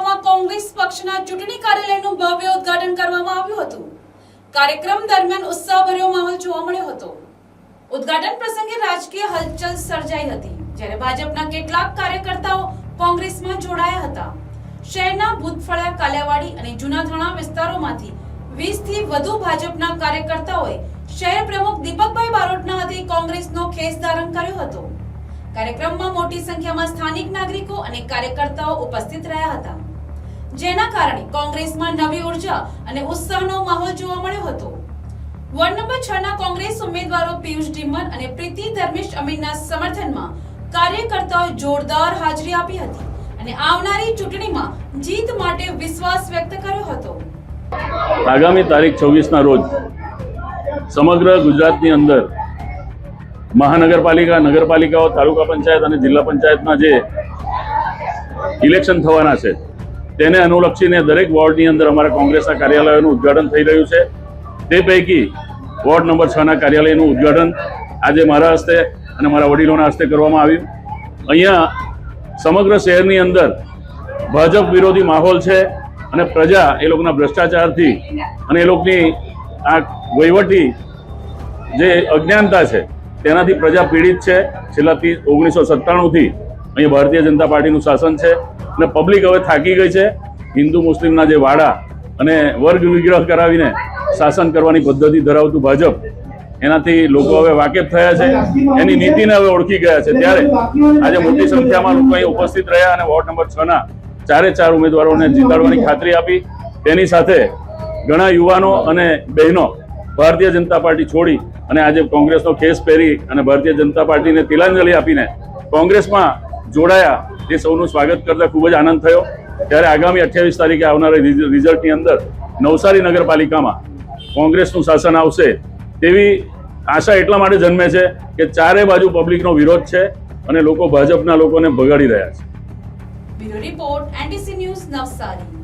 માં કોંગ્રેસ પક્ષના ચૂંટણી કાર્યાલયનું ભવ્ય ઉદ્ઘાટન કરવામાં આવ્યું હતું। કાર્યક્રમ દરમિયાન ઉત્સાહભર્યો માહોલ જોવા મળ્યો હતો। ઉદ્ઘાટન પ્રસંગે રાજકીય હલચલ સર્જાઈ હતી, જ્યારે ભાજપના કેટલાક કાર્યકર્તાઓ કોંગ્રેસમાં જોડાયા હતા। શહેરના ભૂતફળિયા, કાલિયાવાડી અને જૂના થાણા વિસ્તારોમાંથી 20 થી વધુ ભાજપના કાર્યકર્તાઓએ શહેર પ્રમુખ દીપકભાઈ બારોટના હાથે કોંગ્રેસનો ખેસ ધારણ કર્યો હતો। કાર્યક્રમમાં મોટી સંખ્યામાં સ્થાનિક નાગરિકો અને કાર્યકર્તાઓ ઉપસ્થિત રહ્યા હતા, જેના કારણે કોંગ્રેસમાં નવી ઉર્જા અને ઉત્સાહનો માહોલ જોવા મળ્યો હતો। વોર્ડ નંબર 6 ના કોંગ્રેસ ઉમેદવારો પિયુષ ઢીમર અને પ્રીતિ ધર્મેશ અમીરના સમર્થનમાં કાર્યકર્તાઓએ જોરદાર હાજરી આપી હતી અને આવનારી ચૂંટણીમાં જીત માટે વિશ્વાસ વ્યક્ત કર્યો હતો। આગામી તારીખ 26 ના રોજ સમગ્ર ગુજરાતની અંદર મહાનગરપાલિકા, નગરપાલિકાઓ, તાલુકા પંચાયત અને જિલ્લા પંચાયતના જે ઇલેક્શન થવાના છે તેને અનુલક્ષીને દરેક વોર્ડની અંદર અમારા કોંગ્રેસના કાર્યાલયોનું ઉદ્ઘાટન થઈ રહ્યું છે। તે પૈકી વોર્ડ નંબર 6 ના કાર્યાલયનું ઉદ્ઘાટન આજે મારા હસ્તે અને મારા વડીલોના હસ્તે કરવામાં આવ્યું। અહીંયા સમગ્ર શહેરની અંદર ભાજપ વિરોધી માહોલ છે અને પ્રજા એ લોકોના ભ્રષ્ટાચારથી અને એ લોકોની આ વહીવટી જે અજ્ઞાનતા છે તેનાથી પ્રજા પીડિત છે। છેલ્લા 1997થી અહીંયા ભારતીય જનતા પાર્ટીનું શાસન છે અને પબ્લિક હવે થાકી ગઈ છે। હિન્દુ મુસ્લિમના જે વાડા અને વર્ગ વિગ્રહ કરાવીને શાસન કરવાની પદ્ધતિ ધરાવતું ભાજપ, એનાથી લોકો હવે વાકેફ થયા છે, એની નીતિને હવે ઓળખી ગયા છે। ત્યારે આજે મોટી સંખ્યામાં લોકો અહીં ઉપસ્થિત રહ્યા અને વોર્ડ નંબર 6 ના 4 ઉમેદવારોને જીતાડવાની ખાતરી આપી। તેની સાથે ઘણા યુવાનો અને બહેનો ભારતીય જનતા પાર્ટી છોડી અને આજે કોંગ્રેસનો ખેસ પહેરી અને ભારતીય જનતા પાર્ટીને તિલાંજલિ આપીને કોંગ્રેસમાં જોડાયા। એ સૌનું સ્વાગત કરતા ખૂબ જ આનંદ થયો। ત્યારે આગામી 28 તારીખે આવનારા રિઝલ્ટની અંદર નવસારી નગરપાલિકામાં કોંગ્રેસનું શાસન આવશે તેવી આશા એટલા માટે જન્મે છે કે ચારે બાજુ પબ્લિકનો વિરોધ છે અને લોકો ભાજપના લોકોને ભગાડી રહ્યા છે। Bureau report, NTC news, Navsari.